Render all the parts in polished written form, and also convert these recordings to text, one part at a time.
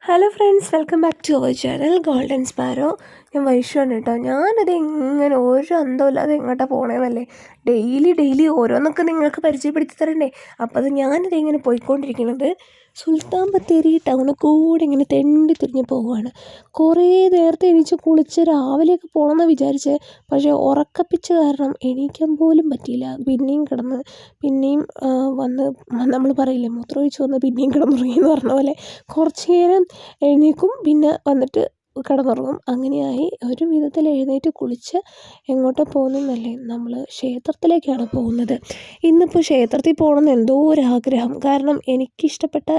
Hello friends, welcome back to our channel Golden Sparrow. ഞാൻ വൈഷുവാണ് കേട്ടോ. ഞാനത് ഇങ്ങനെ ഒരു അന്തമില്ലാതെ എങ്ങോട്ടാണ് പോകണമെന്നല്ലേ ഡെയിലി ഓരോന്നൊക്കെ നിങ്ങൾക്ക് പരിചയപ്പെടുത്തി തരണ്ടേ. അപ്പോൾ അത് ഞാനത് ഇങ്ങനെ പോയിക്കൊണ്ടിരിക്കുന്നത് സുൽത്താൻ ബത്തേരി ടൗണിൽ കൂടെ ഇങ്ങനെ തെണ്ടി തിരിഞ്ഞ് പോവുകയാണ്. കുറേ നേരത്തെ എണീച്ച് കുളിച്ച് രാവിലെയൊക്കെ പോകണമെന്ന് വിചാരിച്ച്, പക്ഷേ ഉറക്കപ്പിച്ച് കാരണം എണീക്കാൻ പോലും പറ്റിയില്ല. പിന്നെയും വന്ന് നമ്മൾ പറയില്ലേ, മൂത്രമൊഴിച്ച് വന്ന് പിന്നെയും കിടന്നുറങ്ങി എന്ന് പറഞ്ഞ പോലെ കുറച്ച് നേരം എഴുന്നേൽക്കും, പിന്നെ വന്നിട്ട് കിടന്നുറങ്ങും. അങ്ങനെയായി. ഒരു വിധത്തിൽ എഴുന്നേറ്റ് കുളിച്ച് എങ്ങോട്ടാണ് പോകുന്നതെന്നല്ലേ, നമ്മൾ ക്ഷേത്രത്തിലേക്കാണ് പോകുന്നത്. ഇന്നിപ്പോൾ ക്ഷേത്രത്തിൽ പോകണമെന്ന് എന്തോ ഒരാഗ്രഹം. കാരണം എനിക്കിഷ്ടപ്പെട്ട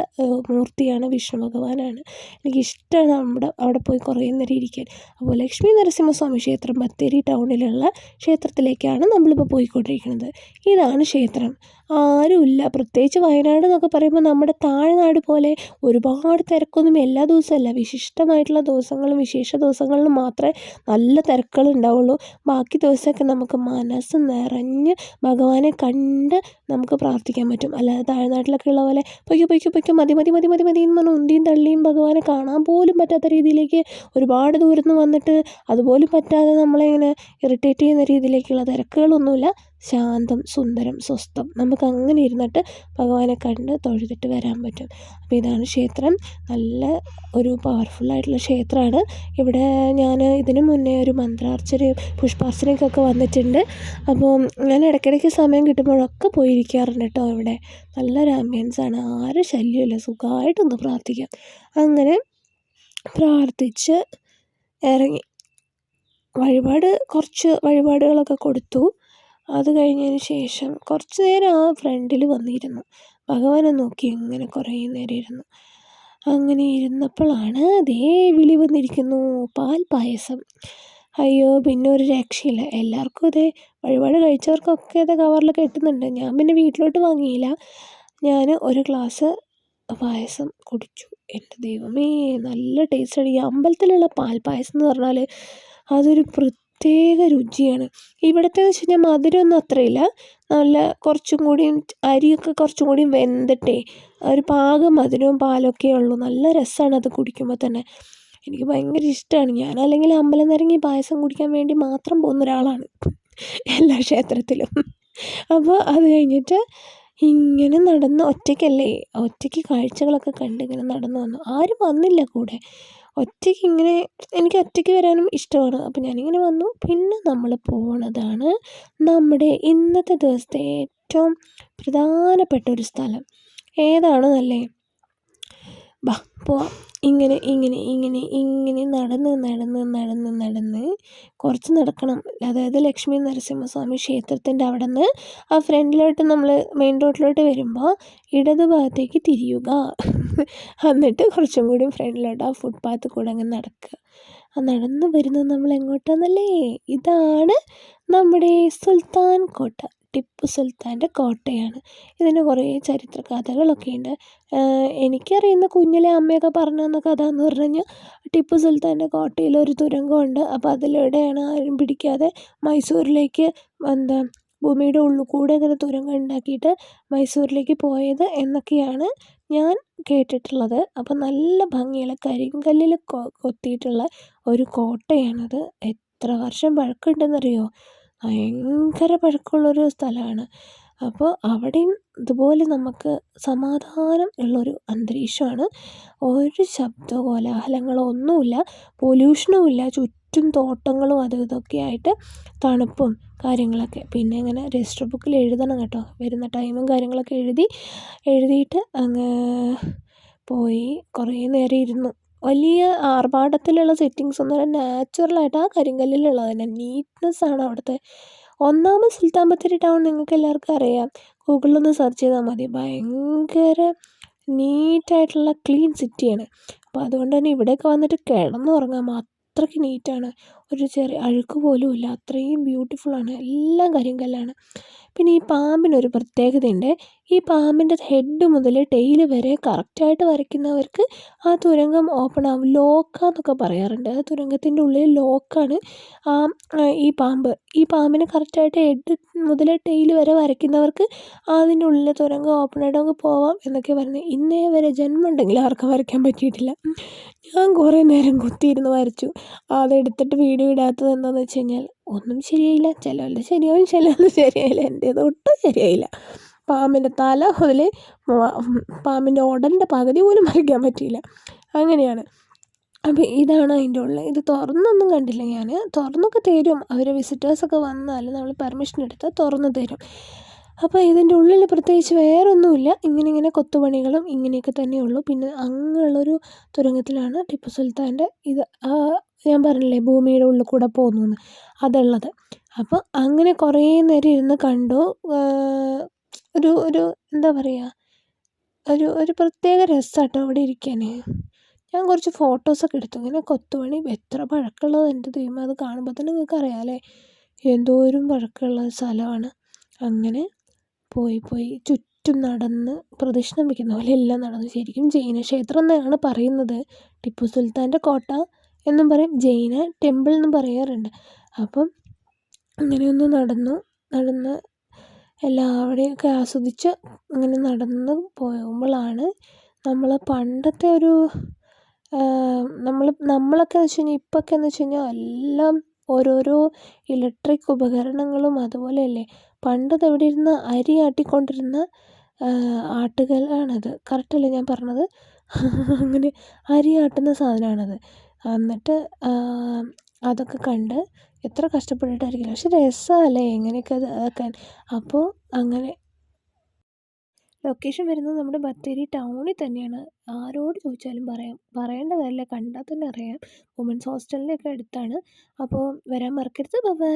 മൂർത്തിയാണ്, വിഷ്ണു ഭഗവാനാണ്. എനിക്കിഷ്ടമാണ് അവിടെ പോയി കുറേ നേരം ഇരിക്കാൻ. അപ്പോൾ ലക്ഷ്മി നരസിംഹസ്വാമി ക്ഷേത്രം ബത്തേരി ടൗണിലുള്ള ക്ഷേത്രത്തിലേക്കാണ് നമ്മളിപ്പോൾ പോയിക്കൊണ്ടിരിക്കുന്നത്. ഇതാണ് ക്ഷേത്രം. ആരുമില്ല. പ്രത്യേകിച്ച് വയനാട് എന്നൊക്കെ പറയുമ്പോൾ നമ്മുടെ താഴ്നാട് പോലെ ഒരുപാട് തിരക്കൊന്നും എല്ലാ ദിവസമല്ല. വിശിഷ്ടമായിട്ടുള്ള ദിവസങ്ങളും വിശേഷ ദിവസങ്ങളിലും മാത്രമേ നല്ല തിരക്കുകൾ ഉണ്ടാവുള്ളൂ. ബാക്കി ദിവസമൊക്കെ നമുക്ക് മനസ്സ് നിറഞ്ഞ് ഭഗവാനെ കണ്ട് നമുക്ക് പ്രാർത്ഥിക്കാൻ പറ്റും. അല്ലാതെ താഴ്നാട്ടിലൊക്കെ ഉള്ള പോലെ പൊയ്ക്കോ മതി എന്ന് പറഞ്ഞ് ഉന്തിയും തള്ളിയും ഭഗവാനെ കാണാൻ പോലും പറ്റാത്ത രീതിയിലേക്ക് ഒരുപാട് ദൂരത്ത് നിന്ന് വന്നിട്ട് അതുപോലും പറ്റാതെ നമ്മളെ ഇങ്ങനെ ഇറിറ്റേറ്റ് ചെയ്യുന്ന രീതിയിലേക്കുള്ള തിരക്കുകളൊന്നുമില്ല. ശാന്തം, സുന്ദരം, സ്വസ്ഥം. നമുക്ക് അങ്ങനെ ഇരുന്നിട്ട് ഭഗവാനെ കണ്ട് തൊഴുതിട്ട് വരാൻ പറ്റും. അപ്പോൾ ഇതാണ് ക്ഷേത്രം. നല്ല ഒരു പവർഫുള്ളായിട്ടുള്ള ക്ഷേത്രമാണ്. ഇവിടെ ഞാൻ ഇതിനു മുന്നേ ഒരു മന്ത്രാർച്ചനയും പുഷ്പാർച്ചനയ്ക്കൊക്കെ വന്നിട്ടുണ്ട്. അപ്പോൾ ഞാൻ ഇടയ്ക്കിടയ്ക്ക് സമയം കിട്ടുമ്പോഴൊക്കെ പോയിരിക്കാറുണ്ട് കേട്ടോ. ഇവിടെ നല്ലൊരു ആംബിയൻസാണ്. ആരും ശല്യമില്ല. സുഖമായിട്ടൊന്ന് പ്രാർത്ഥിക്കാം. അങ്ങനെ പ്രാർത്ഥിച്ച് ഇറങ്ങി. കുറച്ച് വഴിപാടുകളൊക്കെ കൊടുത്തു. അത് കഴിഞ്ഞതിന് ശേഷം കുറച്ച് നേരം ആ ഫ്രണ്ടിൽ വന്നിരുന്നു. ഭഗവാനെ നോക്കി ഇങ്ങനെ കുറേ നേരം ഇരുന്നു. അങ്ങനെ ഇരുന്നപ്പോഴാണ് വിളി വന്നിരിക്കുന്നു, പാൽ പായസം. അയ്യോ, പിന്നെ ഒരു രക്ഷയില്ല. എല്ലാവർക്കും വഴിപാട് കഴിച്ചവർക്കൊക്കെ കവറിലൊക്കെ കിട്ടുന്നുണ്ട്. ഞാൻ പിന്നെ വീട്ടിലോട്ട് വാങ്ങിയില്ല. ഞാൻ ഒരു ഗ്ലാസ് പായസം കുടിച്ചു. എൻ്റെ ദൈവമേ, നല്ല ടേസ്റ്റാണ്. ഈ അമ്പലത്തിലുള്ള പാൽ പായസം എന്ന് പറഞ്ഞാൽ അതൊരു പ്രത്യേക രുചിയാണ്. ഇവിടുത്തെ വെച്ച് കഴിഞ്ഞാൽ മധുരമൊന്നും അത്രയില്ല. നല്ല കുറച്ചും കൂടിയും അരിയൊക്കെ കുറച്ചും കൂടിയും വെന്തിട്ടേ ഒരു പാകം മധുരവും പാലൊക്കെ ഉള്ളൂ. നല്ല രസമാണ് അത് കുടിക്കുമ്പോൾ തന്നെ. എനിക്ക് ഭയങ്കര ഇഷ്ടമാണ്. ഞാനല്ലെങ്കിൽ അമ്പലം നിറങ്ങി പായസം കുടിക്കാൻ വേണ്ടി മാത്രം പോകുന്ന ഒരാളാണ് എല്ലാ ക്ഷേത്രത്തിലും. അപ്പോൾ അത് കഴിഞ്ഞിട്ട് ഇങ്ങനെ നടന്ന് ഒറ്റയ്ക്ക് കാഴ്ചകളൊക്കെ കണ്ട് ഇങ്ങനെ നടന്നു വന്നു. ആരും വന്നില്ല കൂടെ. എനിക്ക് ഒറ്റയ്ക്ക് വരാനും ഇഷ്ടമാണ്. അപ്പോൾ ഞാനിങ്ങനെ വന്നു. പിന്നെ നമ്മൾ പോണതാണ് നമ്മുടെ ഇന്നത്തെ ദിവസത്തെ ഏറ്റവും പ്രധാനപ്പെട്ട ഒരു സ്ഥലം. ഏതാണെന്നല്ലേ? ബാ പോവാം. ഇങ്ങനെ നടന്ന് കുറച്ച് നടക്കണം. അതായത് ലക്ഷ്മി നരസിംഹസ്വാമി ക്ഷേത്രത്തിൻ്റെ അവിടെ നിന്ന് ആ ഫ്രണ്ടിലോട്ട് നമ്മൾ മെയിൻ റോഡിലോട്ട് വരുമ്പോൾ ഇടത് ഭാഗത്തേക്ക് തിരിയുക. എന്നിട്ട് കുറച്ചും കൂടി ഫ്രണ്ടിലോട്ട് ആ ഫുട്പാത്ത് കൂടെ അങ്ങ് നടക്കുക. ആ നടന്ന് വരുന്നത് നമ്മൾ എങ്ങോട്ടാണെന്നല്ലേ? ഇതാണ് നമ്മുടെ സുൽത്താൻ കോട്ട. ടിപ്പു സുൽത്താൻ്റെ കോട്ടയാണ്. ഇതിന് കുറേ ചരിത്ര കഥകളൊക്കെ ഉണ്ട്. എനിക്കറിയുന്ന കുഞ്ഞിലെ അമ്മയൊക്കെ പറഞ്ഞു തന്ന കഥ എന്ന് പറഞ്ഞു കഴിഞ്ഞാൽ, ടിപ്പു സുൽത്താൻ്റെ കോട്ടയിൽ ഒരു തുരങ്കമുണ്ട്. അപ്പോൾ അതിലൂടെയാണ് ആരും പിടിക്കാതെ മൈസൂരിലേക്ക് ഭൂമിയുടെ ഉള്ളിൽ കൂടെ ഇങ്ങനെ തുരങ്കം ഉണ്ടാക്കിയിട്ട് മൈസൂരിലേക്ക് പോയത് എന്നൊക്കെയാണ് ഞാൻ കേട്ടിട്ടുള്ളത്. അപ്പോൾ നല്ല ഭംഗിയുള്ള കരിങ്കല്ലിൽ കൊത്തിയിട്ടുള്ള ഒരു കോട്ടയാണത്. എത്ര വർഷം പഴക്കമുണ്ടെന്നറിയോ? ഭയങ്കര പഴക്കമുള്ളൊരു സ്ഥലമാണ്. അപ്പോൾ അവിടെയും ഇതുപോലെ നമുക്ക് സമാധാനം ഉള്ളൊരു അന്തരീക്ഷമാണ്. ഒരു കോലാഹലങ്ങളോ ഒന്നുമില്ല, പൊല്യൂഷനും ഇല്ല. ചുറ്റും തോട്ടങ്ങളും അതും ഇതൊക്കെ ആയിട്ട് തണുപ്പും കാര്യങ്ങളൊക്കെ. പിന്നെ ഇങ്ങനെ രജിസ്റ്റർ ബുക്കിൽ എഴുതണം കേട്ടോ, വരുന്ന ടൈമും കാര്യങ്ങളൊക്കെ എഴുതിയിട്ട് അങ്ങ് പോയി കുറേ നേരം ഇരുന്നു. വലിയ ആർഭാടത്തിലുള്ള സെറ്റിങ്സ് ഒന്നുമില്ല. നാച്ചുറലായിട്ട് ആ കരിങ്കല്ലിലുള്ളത് തന്നെ. നീറ്റ്നെസ്സാണ് അവിടുത്തെ. ഒന്നാമത് സുൽത്താൻ ബത്തേരി ടൗൺ നിങ്ങൾക്ക് എല്ലാവർക്കും അറിയാം. ഗൂഗിളിലൊന്ന് സെർച്ച് ചെയ്താൽ മതി. ഭയങ്കര നീറ്റായിട്ടുള്ള ക്ലീൻ സിറ്റിയാണ്. അപ്പോൾ അതുകൊണ്ട് തന്നെ ഇവിടെയൊക്കെ വന്നിട്ട് കിടന്നുറങ്ങാം. അത്രയ്ക്ക് നീറ്റാണ്. ഒരു ചെറിയ അഴുക്ക് പോലും ഇല്ല. അത്രയും ബ്യൂട്ടിഫുള്ളാണ്. എല്ലാം കരിങ്കല്ലാണ്. പിന്നെ ഈ പാമ്പിനൊരു പ്രത്യേകതയുണ്ട്. ഈ പാമ്പിൻ്റെ ഹെഡ് മുതൽ ടെയിൽ വരെ കറക്റ്റായിട്ട് വരയ്ക്കുന്നവർക്ക് ആ തുരങ്കം ഓപ്പൺ ആവും. ലോക്കാന്നൊക്കെ പറയാറുണ്ട്. ആ തുരങ്കത്തിൻ്റെ ഉള്ളിൽ ലോക്കാണ് ഈ പാമ്പിന് കറക്റ്റായിട്ട് ഹെഡ് മുതൽ ടെയിൽ വരെ വരയ്ക്കുന്നവർക്ക് അതിൻ്റെ ഉള്ളിൽ തുരങ്കം ഓപ്പൺ ആയിട്ട് നമുക്ക് പോവാം എന്നൊക്കെ പറയുന്നത്. ഇന്നേ വരെ ജന്മമുണ്ടെങ്കിൽ ആർക്കും വരയ്ക്കാൻ പറ്റിയിട്ടില്ല. ഞാൻ കുറേ നേരം കുത്തിയിരുന്ന് വരച്ചു. അതെടുത്തിട്ട് വീഡിയോ ഇടാത്തത് എന്താണെന്ന് വെച്ച് കഴിഞ്ഞാൽ ഒന്നും ശരിയായില്ല. ചിലത് ശരിയാവും, ചിലത് ശരിയായില്ല. എൻ്റേത് ഒട്ടും ശരിയായില്ല. പാമ്പിൻ്റെ തല മുതൽ പാമ്പിൻ്റെ ഉടലിൻ്റെ പകുതി പോലും വരയ്ക്കാൻ പറ്റിയില്ല. അങ്ങനെയാണ്. അപ്പോൾ ഇതാണ് അതിൻ്റെ ഉള്ളിൽ. ഇത് തുറന്നൊന്നും കണ്ടില്ല ഞാൻ. തുറന്നൊക്കെ തരും അവർ, വിസിറ്റേഴ്സൊക്കെ വന്നാൽ നമ്മൾ പെർമിഷൻ എടുത്താൽ തുറന്ന് തരും. അപ്പോൾ ഇതിൻ്റെ ഉള്ളിൽ പ്രത്യേകിച്ച് വേറൊന്നുമില്ല. ഇങ്ങനെ കൊത്തുപണികളും ഇങ്ങനെയൊക്കെ തന്നെയുള്ളൂ. പിന്നെ അങ്ങനെയുള്ളൊരു തുരങ്കത്തിലാണ് ടിപ്പു സുൽത്താൻ്റെ ഇത് ഞാൻ പറഞ്ഞില്ലേ ഭൂമിയുടെ ഉള്ളിൽ കൂടെ പോകുന്നു അതുള്ളത്. അപ്പോൾ അങ്ങനെ കുറേ നേരം ഇരുന്ന് കണ്ടു. ഒരു എന്താ പറയുക, ഒരു പ്രത്യേക രസമാട്ടോ അവിടെ ഇരിക്കാൻ. ഞാൻ കുറച്ച് ഫോട്ടോസൊക്കെ എടുത്തു. ഇങ്ങനെ കൊത്തുപണി എത്ര പഴക്കമുള്ളത് എൻ്റെ ദൈവമേ, അത് കാണുമ്പോൾ തന്നെ നിങ്ങൾക്ക് അറിയാമല്ലേ എന്തോരം പഴക്കമുള്ള സ്ഥലമാണ്. അങ്ങനെ പോയി ചുറ്റും നടന്ന് പ്രദക്ഷിണം വയ്ക്കുന്ന പോലെ എല്ലാം നടന്നു. ശരിക്കും ജൈന ക്ഷേത്രം എന്നാണ് പറയുന്നത്. ടിപ്പു സുൽത്താൻ്റെ കോട്ട എന്നും പറയും, ജൈന ടെമ്പിൾ എന്നും പറയാറുണ്ട്. അപ്പം അങ്ങനെയൊന്ന് നടന്ന് എല്ലാവരുടെയൊക്കെ ആസ്വദിച്ച് അങ്ങനെ നടന്ന് പോകുമ്പോഴാണ് നമ്മൾ പണ്ടത്തെ ഒരു നമ്മളൊക്കെ എന്ന് വെച്ച് കഴിഞ്ഞാൽ ഇപ്പോഴൊക്കെ എന്ന് വെച്ച് കഴിഞ്ഞാൽ എല്ലാം ഓരോരോ ഇലക്ട്രിക് ഉപകരണങ്ങളും അതുപോലെയല്ലേ. പണ്ട് ഇവിടെ ഇരുന്ന് അരി ആട്ടിക്കൊണ്ടിരുന്ന ആട്ടുകല്ലാണത്. കറക്റ്റല്ലേ ഞാൻ പറഞ്ഞത്? അങ്ങനെ അരി ആട്ടുന്ന സാധനമാണത്. എന്നിട്ട് അതൊക്കെ കണ്ട് എത്ര കഷ്ടപ്പെട്ടിട്ടായിരിക്കില്ല, പക്ഷെ രസമല്ലേ ഇങ്ങനെയൊക്കെ ആക്കാൻ. അപ്പോൾ അങ്ങനെ ലൊക്കേഷൻ വരുന്നത് നമ്മുടെ ബത്തേരി ടൗണിൽ തന്നെയാണ്. ആരോട് ചോദിച്ചാലും പറയേണ്ട കാര്യമില്ല, കണ്ടാൽ തന്നെ അറിയാം. വുമൻസ് ഹോസ്റ്റലിൻ്റെ ഒക്കെ അടുത്താണ്. അപ്പോൾ വരാൻ മറക്കരുത്. ബൈ.